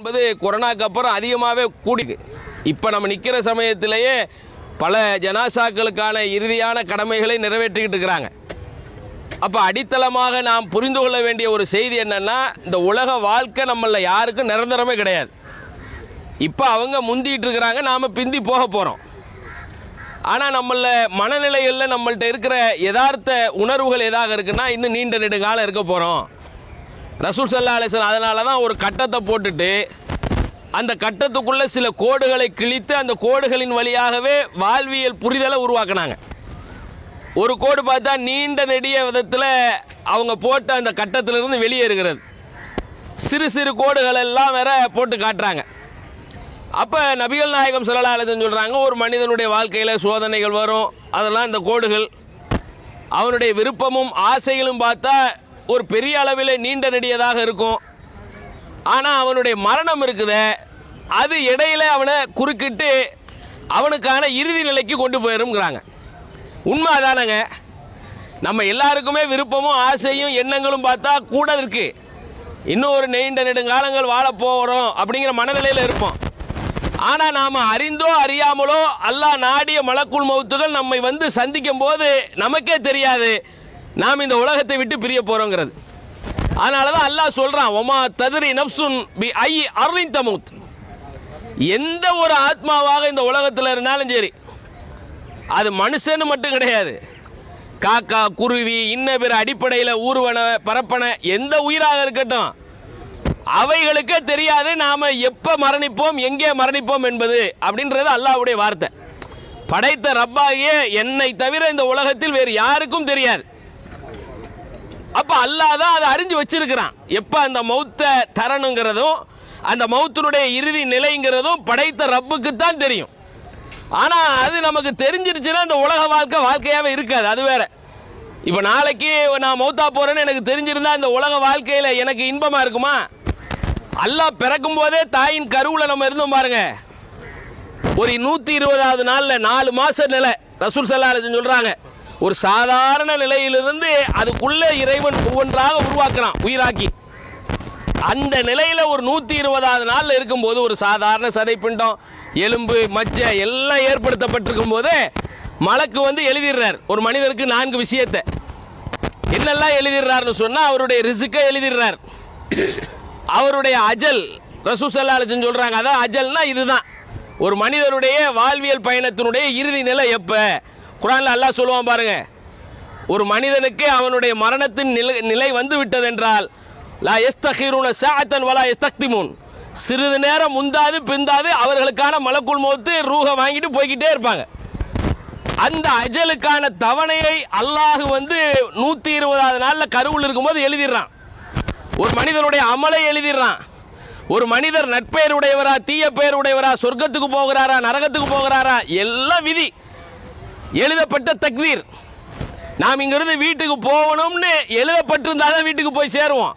என்பது கொரோனாக்கு அப்புறம் அதிகமாகவே கூடி. இப்போ நம்ம நிற்கிற சமயத்திலேயே பல ஜனாசாக்களுக்கான இறுதியான கடமைகளை நிறைவேற்றிக்கிட்டு இருக்கிறாங்க. அப்போ அடித்தளமாக நாம் புரிந்து கொள்ள வேண்டிய ஒரு செய்தி என்னென்னா, இந்த உலக வாழ்க்கை நம்மள யாருக்கும் நிரந்தரமே கிடையாது. இப்போ அவங்க முந்திட்டு இருக்கிறாங்க, நாம் பிந்தி போக போகிறோம். ஆனால் நம்மள மனநிலைகளில் நம்மள்கிட்ட இருக்கிற யதார்த்த உணர்வுகள் எதாக இருக்குன்னா, இன்னும் நீண்ட நெடுங்காலம் இருக்க போகிறோம். ரசூல் ஸல்லல்லாஹு அலைஹி வஸல்லம் அதனால தான் ஒரு கட்டத்தை போட்டுட்டு அந்த கட்டத்துக்குள்ளே சில கோடுகளை கிழித்து அந்த கோடுகளின் வழியாகவே வாழ்வியல் புரிதலை உருவாக்குனாங்க. ஒரு கோடு பார்த்தா நீண்ட நெடிய விதத்தில் அவங்க போட்ட அந்த கட்டத்திலிருந்து வெளியேறுகிறது. சிறு சிறு கோடுகள் எல்லாம் வேற போட்டு காட்டுறாங்க. அப்போ நபிகள் நாயகம் ஸல்லல்லாஹு அலைஹி வஸல்லம் சொல்கிறாங்க, ஒரு மனிதனுடைய வாழ்க்கையில் சோதனைகள் வரும். அதெல்லாம் இந்த கோடுகள். அவனுடைய விருப்பமும் ஆசைகளும் பார்த்தா ஒரு பெரிய அளவில் நீண்ட நெடியதாக இருக்கும். ஆனால் அவனுடைய மரணம் இருக்குதே, அது இடையில அவனை குறுக்கிட்டு அவனுக்கான இறுதி நிலைக்கு கொண்டு போயிருங்கிறாங்க. உண்மை அதானங்க. நம்ம எல்லாருக்குமே விருப்பமும் ஆசையும் எண்ணங்களும் பார்த்தா கூட இருக்கு. இன்னும் ஒரு நீண்ட நெடுங்காலங்கள் வாழ போகிறோம் அப்படிங்கிற மனநிலையில் இருப்போம். ஆனால் நாம் அறிந்தோ அறியாமலோ அல்லாஹ் நாடிய மலக்குல் மௌத்துகள் நம்மை வந்து சந்திக்கும் போது நமக்கே தெரியாது நாம் இந்த உலகத்தை விட்டு பிரிய போகிறோங்கிறது. அதனால தான் அல்லாஹ் சொல்கிறான், ஒமா தத்ரி நஃப்சுன் பி ஐ அர்லின் தமூத். எந்த ஒரு ஆத்மாவாக இந்த உலகத்தில் இருந்தாலும் சரி, அது மனுஷன்னு மட்டும் கிடையாது, காக்கா குருவி இன்ன பிற அடிப்படையில் ஊர்வன பரப்பன எந்த உயிராக இருக்கட்டும், அவைகளுக்கே தெரியாது நாம் எப்போ மரணிப்போம் எங்கே மரணிப்போம் என்பது அப்படின்றது அல்லாஹ்வுடைய வார்த்தை. படைத்த ரப்பாகிய என்னை தவிர இந்த உலகத்தில் வேறு யாருக்கும் தெரியாது. அப்போ அல்லாஹ் தான் அதை அறிஞ்சு வச்சிருக்கிறான். எப்போ அந்த மௌத்தை தரணுங்கிறதும் அந்த மௌத்தினுடைய இறுதி நிலைங்கிறதும் படைத்த ரப்புக்குத்தான் தெரியும். ஆனால் அது நமக்கு தெரிஞ்சிருச்சுன்னா அந்த உலக வாழ்க்கையாகவே இருக்காது. அது வேற. இப்போ நாளைக்கு நான் மௌத்தா போகிறேன்னு எனக்கு தெரிஞ்சிருந்தா இந்த உலக வாழ்க்கையில் எனக்கு இன்பமாக இருக்குமா? அல்லாஹ் பிறக்கும் போதே தாயின் கருவில் நம்ம இருந்தோம் பாருங்க. ஒரு 120வது நாளில் 4 மாத நிலை ரசூல் ஸல்லல்லாஹு அலைஹி வஸல்லம் சொல்கிறாங்க. ஒரு சாதாரண நிலையிலிருந்து அதுக்குள்ளே இறைவன் ஒவ்வொன்றாக உருவாக்குறான் உயிராக்கி. அந்த நிலையில் ஒரு 120வது நாளில் இருக்கும்போது ஒரு சாதாரண சதைப்பிண்டம் எலும்பு மச்சை எல்லாம் ஏற்படுத்தப்பட்டிருக்கும் போது மலக்கு வந்து எழுதிடுறார் ஒரு மனிதருக்கு 4 விஷயத்தை. என்னெல்லாம் எழுதிடுறாருன்னு சொன்னால், அவருடைய ரிஸ்க்கை எழுதிடுறார், அவருடைய அஜல். ரசூல் ஸல்லல்லாஹு அலைஹி வஸல்லம் சொல்கிறாங்க, அதான் அஜல்னா இதுதான் ஒரு மனிதனுடைய வாழ்வியல் பயணத்தினுடைய இறுதி நிலை எப்போ. குர்ஆனில் அல்லாஹ் சொல்லுவான் பாருங்க, ஒரு மனிதனுக்கு அவனுடைய மரணத்தின் நிலை வந்து விட்டது என்றால் லா யஸ்தகிருன ஸாஅத்தன் வலா யஸ்தக்திமூன், சிறிது நேரம் முந்தாது பிந்தாது அவர்களுக்கான மலக்குல் மௌத் ரூஹ வாங்கிட்டு போய்கிட்டே இருப்பாங்க. அந்த அஜலுக்கான தவணையை அல்லாஹ் வந்து 120வது நாளில் கருவில் இருக்கும்போது எழுதிடுறான். ஒரு மனிதனுடைய அமலை எழுதிடுறான். ஒரு மனிதர் நட்பெயர் உடையவரா தீய பெயர் உடையவரா, சொர்க்கத்துக்கு போகிறாரா நரகத்துக்கு போகிறாரா, எல்லாம் விதி எழுதப்பட்ட தக்தீர். நாம் இங்கிருந்து வீட்டுக்கு போகணும்னு எழுதப்பட்டிருந்தாதான் வீட்டுக்கு போய் சேருவோம்.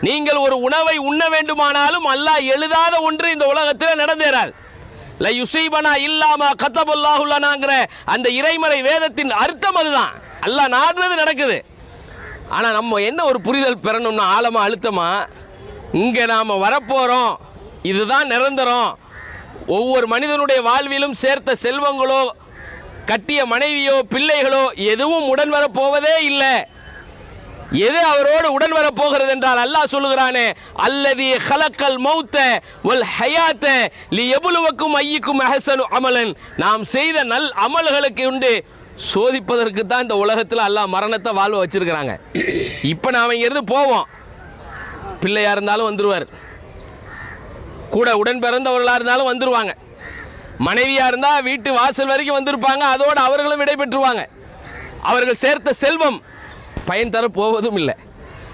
நீங்கள் ஒரு உணவை உண்ண வேண்டுமானாலும் அல்லாஹ் எழுதாத ஒன்று இந்த உலகத்தில் நடந்தேறாது. ல யுஸீபனா இல்லாமா கத்தபல்லாஹு லனாங்கிற அந்த இறைமறை வேதத்தின் அர்த்தம் அதுதான். அல்லாஹ் நாடுறது நடக்குது. ஆனால் நம்ம என்ன ஒரு புரிதல் பெறணும்னா, ஆழமா அழுத்தமா இங்கே நாம் வரப்போகிறோம், இதுதான் நிரந்தரம். ஒவ்வொரு மனிதனுடைய வாழ்விலும் சேர்த்த செல்வங்களோ கட்டிய மனைவியோ பிள்ளைகளோ எதுவும் உடன் வரப்போவதே இல்லை. எது அவரோடு உடன் வரப்போகிறது என்றால் அல்லாஹ் சொல்லுகிறானே, அல்லதி ஹலக்கல் மௌத்த வல் ஹயாத்த லியபுலுவக்கும் ஐயுக்கும் அஹ்சனு அமலன். நாம் செய்த நல் அமல்களுக்கு உண்டு சோதிப்பதற்கு தான் இந்த உலகத்தில் அல்லாஹ் மரணத்தை வாழ்வ வச்சிருக்கிறாங்க. இப்போ நாம் இங்கிருந்து போவோம், பிள்ளையாக இருந்தாலும் வந்துடுவார், கூட உடன் பிறந்தவர்களாக இருந்தாலும் வந்துடுவாங்க, மனைவியாக இருந்தால் வீட்டு வாசல் வரைக்கும் வந்திருப்பாங்க, அதோடு அவர்களும் விடை பெற்றுருவாங்க. அவர்கள் சேர்த்த செல்வம் பயன் தர போவதும் இல்லை.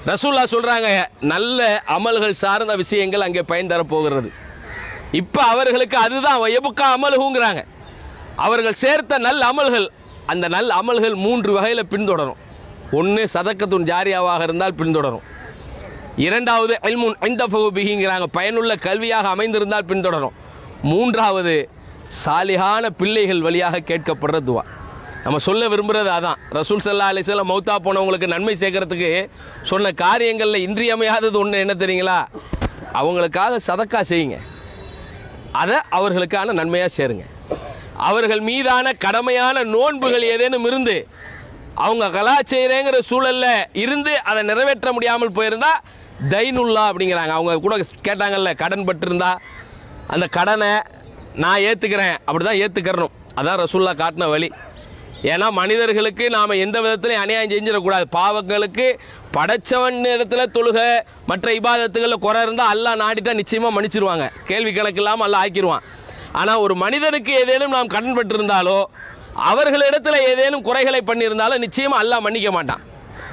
ரசூலுல்லாஹ் சொல்கிறாங்க, நல்ல அமல்கள் சார்ந்த விஷயங்கள் அங்கே பயன் தர போகிறது. இப்போ அவர்களுக்கு அதுதான் எபுக்கா அமலுங்கிறாங்க. அவர்கள் சேர்த்த நல் அமல்கள், அந்த நல் அமல்கள் 3 வகையில் பின்தொடரும். ஒன்று சதக்கத்துன் ஜாரியாவாக இருந்தால் பின்தொடரும். இரண்டாவது இல்முன் இன்தஃபு பிஹிங்கிறாங்க, பயனுள்ள கல்வியாக அமைந்திருந்தால் பின்தொடரும். மூன்றாவது சாலிஹான பிள்ளைகள் வழியாக கேட்கப்படுற துவா. நம்ம சொல்ல விரும்புகிறது அதான். ரசூல் ஸல்லல்லாஹு அலைஹி வஸல்லம் மௌத்தா போனவங்களுக்கு நன்மை சேர்க்கறதுக்கு சொன்ன காரியங்களில் இன்றியமையாதது ஒன்று என்ன தெரியுங்களா? அவங்களுக்காக சதக்கா செய்யுங்க, அதை அவர்களுக்கான நன்மையாக சேருங்க. அவர்கள் மீதான கடமையான நோன்புகள் ஏதேனும் இருந்து அவங்க கலா செய்கிறேங்கிற சூழலில் இருந்து அதை நிறைவேற்ற முடியாமல் போயிருந்தா தைனுல்லா அப்படிங்கிறாங்க. அவங்க கூட கேட்டாங்கல்ல, கடன் பட்டிருந்தா அந்த கடனை நான் ஏற்றுக்கிறேன், அப்படி தான் ஏற்றுக்கிறணும். அதான் ரசூல்லா காட்டின வழி. ஏன்னா மனிதர்களுக்கு நாம் எந்த விதத்துலையும் அநியாயம் செஞ்சிடக்கூடாது. பாவங்களுக்கு படைச்சவன் இடத்துல தொழுக மற்ற இபாதத்துகளில் குறை இருந்தால் அல்லாஹ் நாடிட்டா நிச்சயமாக மன்னிச்சிருவாங்க, கேள்வி கணக்கு இல்லாமல் அல்லாஹ் ஆக்கிடுவான். ஆனால் ஒரு மனிதனுக்கு ஏதேனும் நாம் கடன் பட்டிருந்தாலோ அவர்களிடத்தில் ஏதேனும் குறைகளை பண்ணியிருந்தாலும் நிச்சயமாக அல்லாஹ் மன்னிக்க மாட்டான்.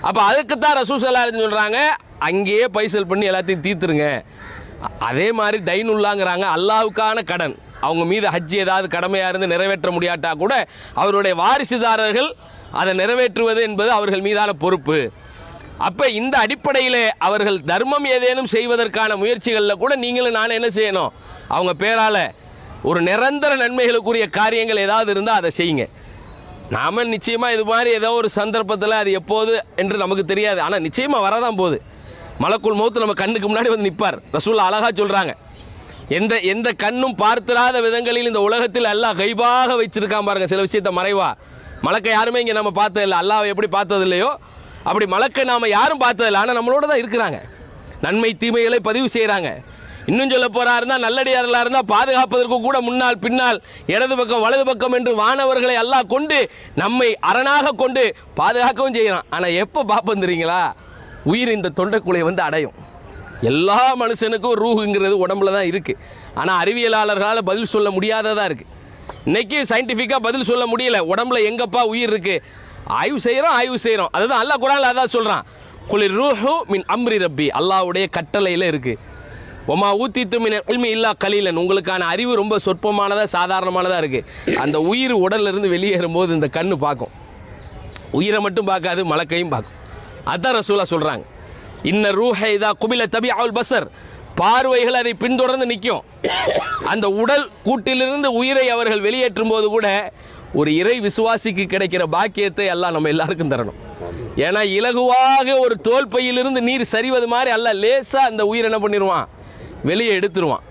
அப்போ அதுக்குத்தான் ரசூல் ஸல்லல்லாஹு அலைஹி வஸல்லம் சொல்கிறாங்க, அங்கேயே பைசல் பண்ணி எல்லாத்தையும் தீர்த்துருங்க. அதே மாதிரி தைனுல்லாங்கிறாங்க, அல்லாஹ்வுக்கான கடன். அவங்க மீது ஹஜ் ஏதாவது கடமையாக இருந்து நிறைவேற்ற முடியாட்டா கூட அவருடைய வாரிசுதாரர்கள் அதை நிறைவேற்றுவது என்பது அவர்கள் மீதான பொறுப்பு. அப்போ இந்த அடிப்படையில் அவர்கள் தர்மம் ஏதேனும் செய்வதற்கான முயற்சிகளில் கூட நீங்களும் நானும் என்ன செய்யணும், அவங்க பேரால் ஒரு நிரந்தர நன்மைகளுக்குரிய காரியங்கள் ஏதாவது இருந்தால் அதை செய்யுங்க. நாம் நிச்சயமாக இது மாதிரி ஏதோ ஒரு சந்தர்ப்பத்தில் அது எப்போது என்று நமக்கு தெரியாது, ஆனால் நிச்சயமாக வரதான் போகுது. மலக்குள் மௌத் நம்ம கண்ணுக்கு முன்னாடி வந்து நிற்பார். ரசூல் அழகாக சொல்கிறாங்க, எந்த எந்த கண்ணும் பார்த்திராத விதங்களில் இந்த உலகத்தில் அல்லாஹ் கைபாக வச்சிருக்கான் பாருங்க, சில விஷயத்தை மறைவா. மலக்கை யாருமே இங்கே நம்ம பார்த்ததில்லை, அல்லாஹ் எப்படி பார்த்தது இல்லையோ அப்படி மலக்கை நாம் யாரும் பார்த்ததில்லை, ஆனால் நம்மளோட தான் இருக்கிறாங்க, நன்மை தீமைகளை பதிவு செய்கிறாங்க. இன்னும் சொல்ல போறா இருந்தால் நல்லடியார்களாக இருந்தால் பாதுகாப்பதற்கு கூட முன்னால் பின்னால் இடது பக்கம் வலது பக்கம் என்று வானவர்களை எல்லாம் கொண்டு நம்மை அரணாக கொண்டு பாதுகாக்கவும் செய்யலாம். ஆனால் எப்போ பார்ப்போம் தெரியுங்களா, உயிர் இந்த தொண்டைக்குழியை வந்து அடையும். எல்லா மனுஷனுக்கும் ரூஹுங்கிறது உடம்புல தான் இருக்குது, ஆனால் அறிவியலாளர்களால் பதில் சொல்ல முடியாததாக இருக்குது. இன்றைக்கி சயின்டிஃபிக்காக பதில் சொல்ல முடியல, உடம்புல எங்கப்பா உயிர் இருக்குது. ஆய்வு செய்கிறோம். அதுதான் அல்லாஹ் குர்ஆன்ல அதான் சொல்கிறான், குலிர் ரூஹு மின் அம்ரி ரப்பி, அல்லாஹ்வுடைய கட்டளையில் இருக்குது. ஒமா ஊத்தித்து மின் இல்மி இல்லா கலீலன், உங்களுக்கான அறிவு ரொம்ப சொற்பமானதாக சாதாரணமானதாக இருக்குது. அந்த உயிர் உடலிருந்து வெளியேறும்போது இந்த கண்ணு பார்க்கும், உயிரை மட்டும் பார்க்காது, மலக்கையும் பார்க்கும். அதான் ரசூலா சொல்கிறாங்க, இன்ன ரூஹை இதா குபில தபிஅல் பஸர், பார்வைகள் அதை பின்தொடர்ந்து நிற்கும். அந்த உடல் கூட்டிலிருந்து உயிரை அவர்கள் வெளியேற்றும் போது கூட ஒரு இறை விசுவாசிக்கு கிடைக்கிற பாக்கியத்தை எல்லாம் நம்ம எல்லாருக்கும் தரணும். ஏன்னா இலகுவாக ஒரு தோல் பையிலிருந்து நீர் சரிவது மாதிரி அல்ல, லேசாக அந்த உயிர் என்ன பண்ணிடுவான், வெளியே எடுத்துருவான்.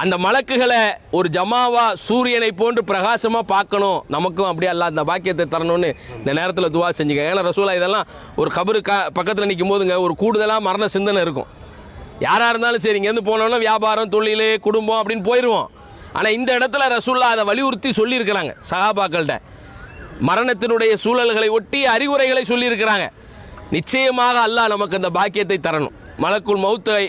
அந்த மலக்குகளை ஒரு ஜமாவா சூரியனை போன்று பிரகாசமாக பார்க்கணும், நமக்கும் அப்படியே அல்ல அந்த பாக்கியத்தை தரணும்னு இந்த நேரத்தில் துவா செஞ்சுக்க. ஏன்னா ரசூலா இதெல்லாம் ஒரு கபரு பக்கத்தில் நிற்கும் போதுங்க ஒரு கூடுதலாக மரண சிந்தனை இருக்கும். யாராக இருந்தாலும் சரி, இங்கேருந்து போனோன்னா வியாபாரம் தொழில் குடும்பம் அப்படின்னு போயிடுவோம். ஆனால் இந்த இடத்துல ரசூல்லா அதை வலியுறுத்தி சொல்லியிருக்கிறாங்க சஹாபாக்கள்கிட்ட. மரணத்தினுடைய சூழல்களை ஒட்டி அறிவுரைகளை சொல்லியிருக்கிறாங்க. நிச்சயமாக அல்லாஹ் நமக்கு அந்த பாக்கியத்தை தரணும். மலக்குள் மௌத்தை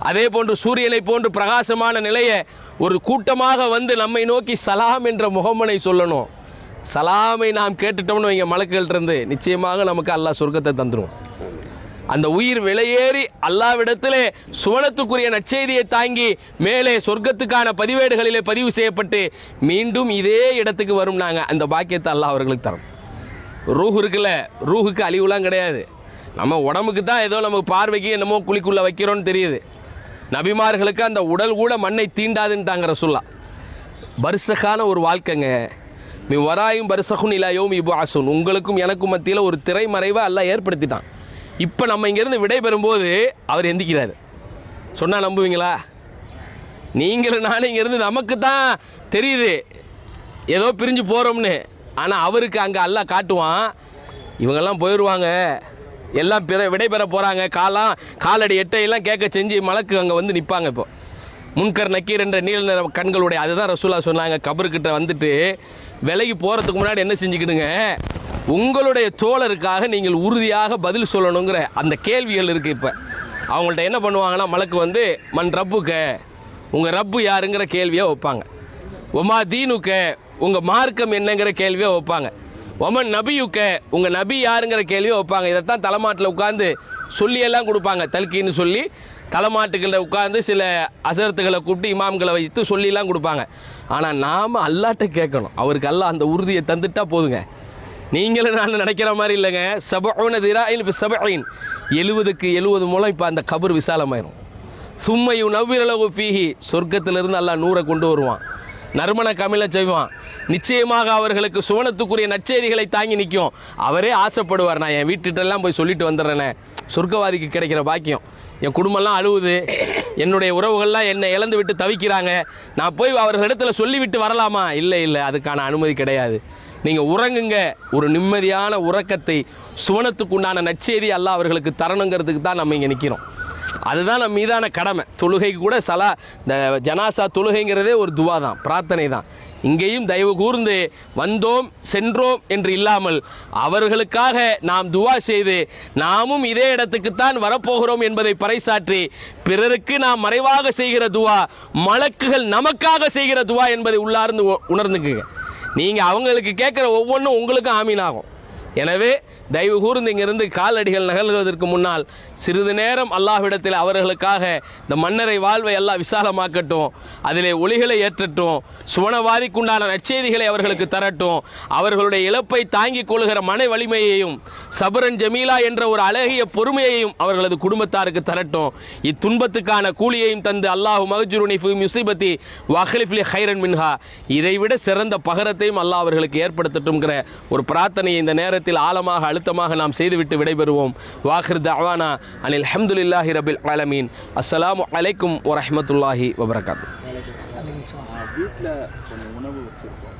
அதே போன்று சூரியனை போன்று பிரகாசமான நிலையை ஒரு கூட்டமாக வந்து நம்மை நோக்கி சலாம் என்ற முகமனை சொல்லணும். சலாமை நாம் கேட்டுட்டோம்னு வைங்க மலக்குகள்கிட்டருந்து, நிச்சயமாக நமக்கு அல்லாஹ் சொர்க்கத்தை தந்துடும். அந்த உயிர் வெளியேறி அல்லாவிடத்திலே சுவனத்துக்குரிய நற்செய்தியை தாங்கி மேலே சொர்க்கத்துக்கான பதிவேடுகளிலே பதிவு செய்யப்பட்டு மீண்டும் இதே இடத்துக்கு வரும். நாங்கள் அந்த பாக்கியத்தை அல்லாஹ் அவர்களுக்கு தரோம். ரூஹ் இருக்குல்ல, ரூஹுக்கு அழிவுலாம் கிடையாது. நம்ம உடம்புக்கு தான் ஏதோ நமக்கு பார்வைக்கு என்னமோ குழிக்குள்ளே வைக்கிறோன்னு தெரியுது. நபிமார்களுக்கு அந்த உடல் கூட மண்ணை தீண்டாதுன்ட்டாங்க ரசூல்லா. பர்சகான ஒரு வாழ்க்கைங்க, மீ வராயும் பர்சகுன் இலா யௌமி யுப்அஸூன், உங்களுக்கும் எனக்கும் மத்தியில் ஒரு திரைமறைவை அல்லாஹ் ஏற்படுத்திட்டான். இப்போ நம்ம இங்கேருந்து விடைபெறும்போது அவர் எந்திக்கிறாரு. சொன்னால் நம்புவீங்களா? நீங்களும் நானும் இங்கேருந்து நமக்கு தான் தெரியுது ஏதோ பிரிஞ்சு போகிறோம்னு, ஆனால் அவருக்கு அங்கே அல்லாஹ் காட்டுவான், இவங்கெல்லாம் போயிடுவாங்க, எல்லாம் விடைபெற போகிறாங்க, காலடி எட்டையெல்லாம் கேட்க செஞ்சு மலக்கு அங்கே வந்து நிற்பாங்க. இப்போ முன்கர் நக்கீர் என்ற நீல நிற கண்களுடைய, அதுதான் ரசூலா சொன்னாங்க, கபருக்கிட்ட வந்துட்டு விலகி போகிறதுக்கு முன்னாடி என்ன செஞ்சுக்கிடுங்க, உங்களுடைய தோழருக்காக நீங்கள் உறுதியாக பதில் சொல்லணுங்கிற அந்த கேள்விகள் இருக்குது. இப்போ அவங்கள்ட்ட என்ன பண்ணுவாங்கன்னா, மலக்கு வந்து மண் ரப்புக்க, உங்கள் ரப்பு யாருங்கிற கேள்வியை வைப்பாங்க. ஒமா தீனுக்க, உங்கள் மார்க்கம் என்னங்கிற கேள்வியை வைப்பாங்க. ஒமன் நபியுக்க, உங்கள் நபி யாருங்கிற கேள்வியை வைப்பாங்க. இதைத்தான் தலைமாட்டில் உட்காந்து சொல்லியெல்லாம் கொடுப்பாங்க. தல்கின்னு சொல்லி தலைமாட்டுகளில் உட்காந்து சில அசரத்துகளை கூப்பிட்டு இமாம்களை வைத்து சொல்லியெல்லாம் கொடுப்பாங்க. ஆனால் நாம் அல்லாட்ட கேட்கணும். அவருக்கு அல்லாஹ் அந்த உறுதியை தந்துட்டா போதுங்க. நீங்களும் நான் நினைக்கிற மாதிரி இல்லைங்க. 70க்கு 70 மூலம் இப்போ அந்த கபர் விசாலமாயிரும். சும்மையும் நவ்விரளவு ஃபீஹி, சொர்க்கத்திலிருந்து அல்லாஹ் 100 கொண்டு வருவான், நறுமண கமிழ செய்வான். நிச்சயமாக அவர்களுக்கு சுவனத்துக்குரிய நற்செய்திகளை தாங்கி நிற்கும். அவரே ஆசைப்படுவார், நான் என் வீட்டுகிட்டெல்லாம் போய் சொல்லிட்டு வந்துடுறேனே, சொர்க்கவாதிக்கு கிடைக்கிற பாக்கியம். என் குடும்பம்லாம் அழுவுது, என்னுடைய உறவுகள்லாம் என்னை இழந்து விட்டு தவிக்கிறாங்க, நான் போய் அவர்களிடத்துல சொல்லிவிட்டு வரலாமா? இல்லை இல்லை, அதுக்கான அனுமதி கிடையாது. நீங்கள் உறங்குங்க. ஒரு நிம்மதியான உறக்கத்தை, சுவனத்துக்கு உண்டான நற்செய்தி அல்லாஹ் அவர்களுக்கு தரணுங்கிறதுக்கு தான் நம்ம இங்கே நிற்கிறோம். அதுதான் நம்ம மீதான கடமை. தொழுகை கூட இந்த ஜனாசா தொழுகைங்கிறதே ஒரு துவா தான், பிரார்த்தனை தான். இங்கேயும் தயவு கூர்ந்து வந்தோம் சென்றோம் என்று இல்லாமல் அவர்களுக்காக நாம் துவா செய்து நாமும் இதே இடத்துக்குத்தான் வரப்போகிறோம் என்பதை பறைசாற்றி பிறருக்கு நாம் மறைவாக செய்கிற துவா மலக்குகள் நமக்காக செய்கிற துவா என்பதை உள்ளார்ந்து உணர்ந்துக்குங்க. நீங்கள் அவங்களுக்கு கேட்குற ஒவ்வொன்றும் உங்களுக்கும் ஆமீனாகும். எனவே தயவு கூர்ந்து இங்கிருந்து காலடிகள் நகர்வதற்கு முன்னால் சிறிது நேரம் அல்லாஹ்விடத்தில் அவர்களுக்காக இந்த மன்னரை வாழ்வை எல்லாம் விசாலமாக்கட்டும், அதிலே ஒளிகளை ஏற்றட்டும், சுவனவாதிக்குண்டான நற்செய்திகளை அவர்களுக்கு தரட்டும், அவர்களுடைய இழப்பை தாங்கிக் கொள்கிற மன வலிமையையும் சபரன் ஜமீலா என்ற ஒரு அழகிய பொறுமையையும் அவர்களது குடும்பத்தாருக்கு தரட்டும். இத்துன்பத்துக்கான கூலியையும் தந்து அல்லாஹு மஹ்ஜுருனி ஃபி முஸீபத்தி வஹ்லிஃப்லி ஹைரன் மின்ஹா, இதைவிட சிறந்த பகரத்தையும் அல்லாஹ் அவர்களுக்கு ஏற்படுத்தட்டும்ங்கிற ஒரு பிரார்த்தனையை இந்த நேரத்தில் ஆழமாக அழுத்தமாக நாம் செய்துவிட்டு விடைபெறுவோம். வாஹிர் தஅவானா அனில் ஹம்துலில்லாஹி ரபில் ஆலமீன். அஸ்ஸலாமு அலைக்கும் வரஹ்மத்துல்லாஹி வபரகாத்துஹு. வீட்டில் உணவு வச்சுருக்கோம்.